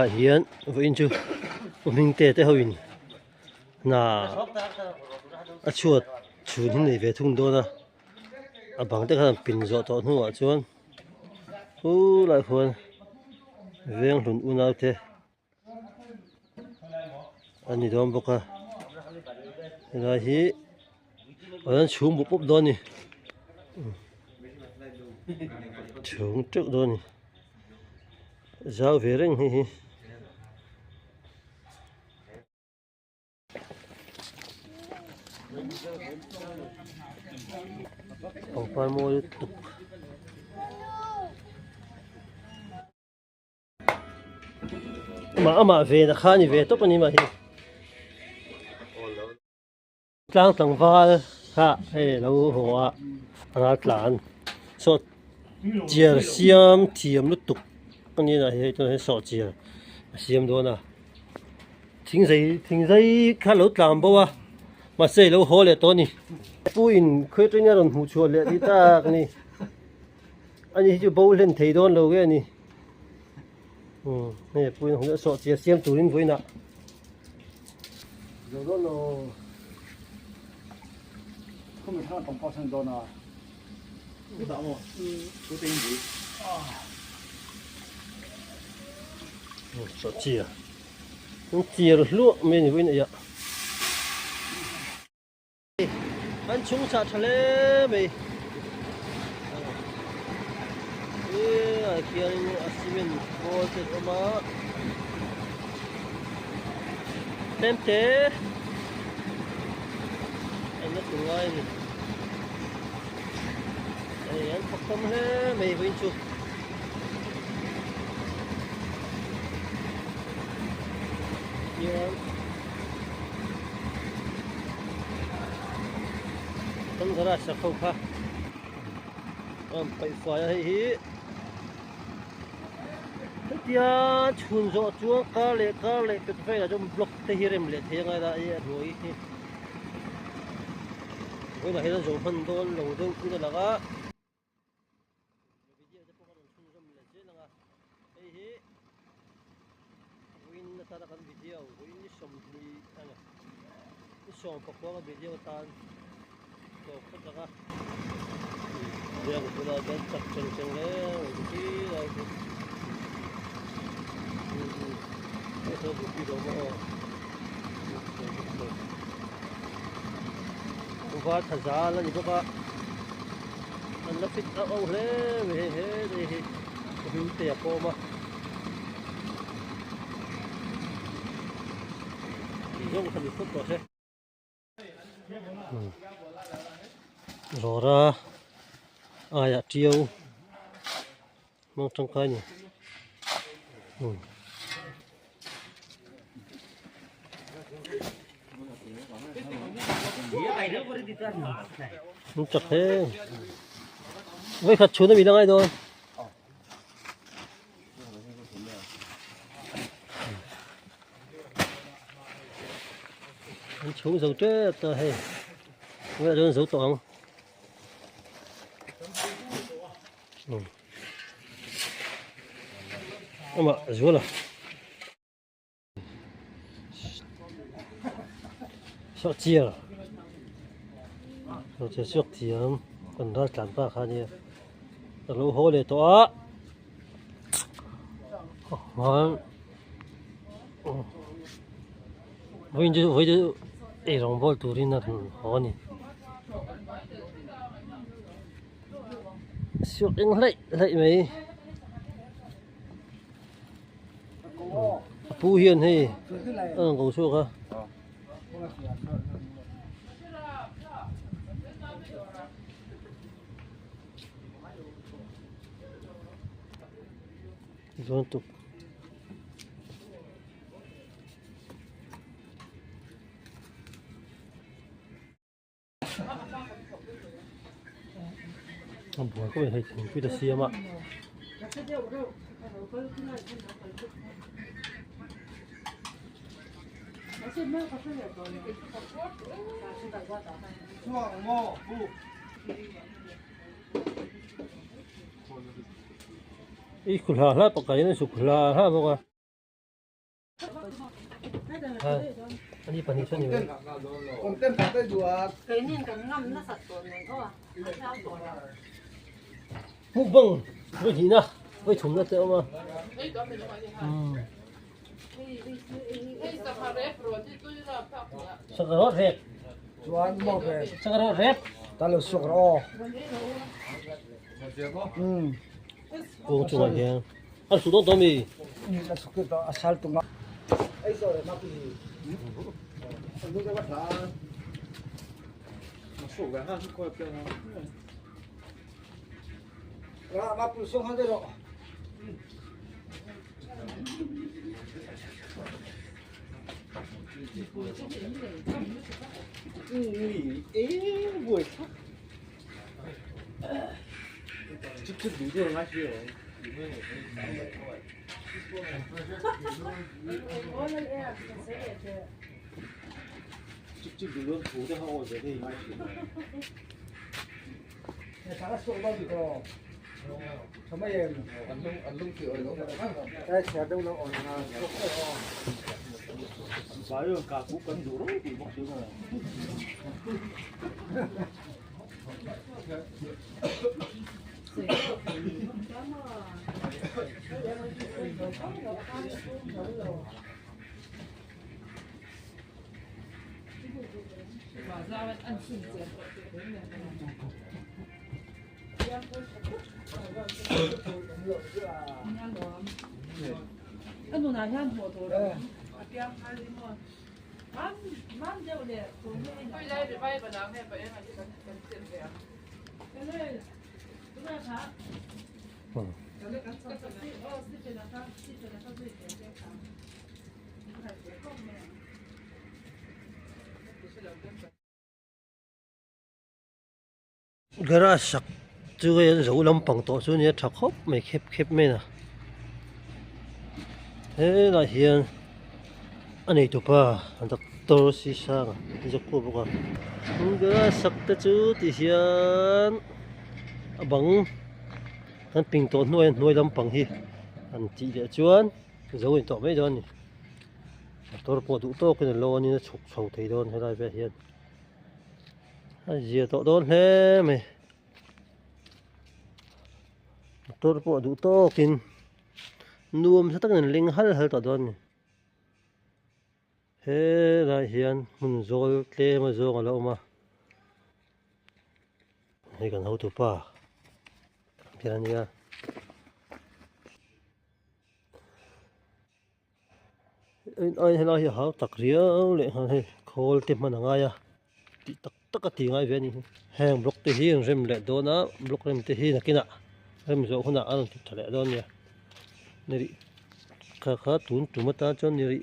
hiện với anh chú mình tệ tới hồi na chuột chuột như này về thùng đô na bằng tới cái pin giọt to nữa à chuan lại khuôn veng lùn u nào thế anh đi đón bốc à là hi anh xuống một bốc đón nè xuống trước đón nè giao về rừng hi ông phải mua tục mà về là khá như về tốt anh mà hi trang tầng vào ha hay lâu hoa anh làm sốt chia xiêm thiềm lúc tục anh là hay tôi sốt chia xiêm đó nè thình dây khá lâu làm bao à mà xây lâu hồ lệ to nè puin khơi trên nhà rồi hú chua lệ đi ta cái này anh ấy chỉ bao lên thấy đón lâu cái này này puin không có sốt chia xiêm tủ lên với nè rồi đó là không được thằng tổng kho sang đó nào biết đâu mà có tiền gì sốt chia nó chia rồi lúa mình với này ạ anh chúng ta chơi lên mày kia asimin bol thế mà tem thế anh nó tụi ai nè anh học tâm hết mày với chú tâm ra sẽ không khác phải phải hi tia chun zo chuang ka le pe fe la jom block te hirem le the ngai da ye roi hi oi la hela zo han don lo do ku da laga video de pokal chun jom le je langa ei hi win na tara kan video win ni som ni anga ni som pakwa video tan to ko daga dia ko la dan tak cheng cheng le ki la eso es lo que vamos a thazal ni baka an la fit au hle we he de he hu te ko ma yo ko ni foto se rora aya tiau mang trong kai ni không chặt thế với khát chuối nó bị đang ai thôi chuối dầu chết tờ hay bây giờ dầu tổng mà dầu là sợ chia rồi sẽ xuất thiểm còn ra cản ba khá nhiều lỗ hố để to ngon với chứ để rong bol tủ đi là khó nhỉ xuất anh lấy mấy Phú Hiền hay cầu suộc ha rồi tục buổi có vẻ thành quy tắc xiêm ạ 이 굴라 하나 볶아야 되는 수 굴라 하나 먹어 anh đi phần đi xuân nhiều còn tên cả tới đùa cái nên cái ngâm nó sạch tuần này thôi nó sao tuần à hú vâng với gì nữa với chúng nó tao mà sắc rót rẹp chuan mo về sắc rót rẹp ta lo sok ro cũng chung này anh số đó mi ni la sok ta asal tu ma ai rồi ma pi anh đưa cái bắt lá nó sổ cái ha coi kia nó ma pi sok ha đây rồi buổi 직접 누구랑 하시오? 직접 누구랑 도대하고 내가 하시오? 잘했어, 오빠도. 정말 안동 그 어디로? 에, 제대로 오나. 봐요, 가고 건조로 이 목소리가. anh đồ nào hơn một đồ man đều để tôi đây để bay vào đó hay vậy mà chỉ cần tiền về cái này chúng ta khá cái này cái cái là sao cái tiền khá gara sak chu cái rau lam pang to chu ni thak khop mai khép khép mai na thế là hiền anh ấy tụi ba anh ta to xí sang giờ cô bố gara sak ta chu thì hiền bằng anh ping to nuôi lam pang hi anh chỉ để chuan rau anh to mấy đó nè to po đủ to cái lo ni nó chụp chụp thấy đó hay là về hiền giờ to đó thế mày tôi bỏ đủ to kinh nuông sẽ tất nhiên linh hal hal to đó nè thế là hiện mình rồi thế mà rồi là mà này còn hậu tụ pa thế này à anh nói hiểu hậu tắc riêu lệ hay khol tìm mà ngay à tất cả tiếng ai về này hàng block thì hiền rem lệ đó na block rem thì hiền là kia nè rem rồi không nè ăn thịt lệ đó nè này khá khá tốn tụi ta cho này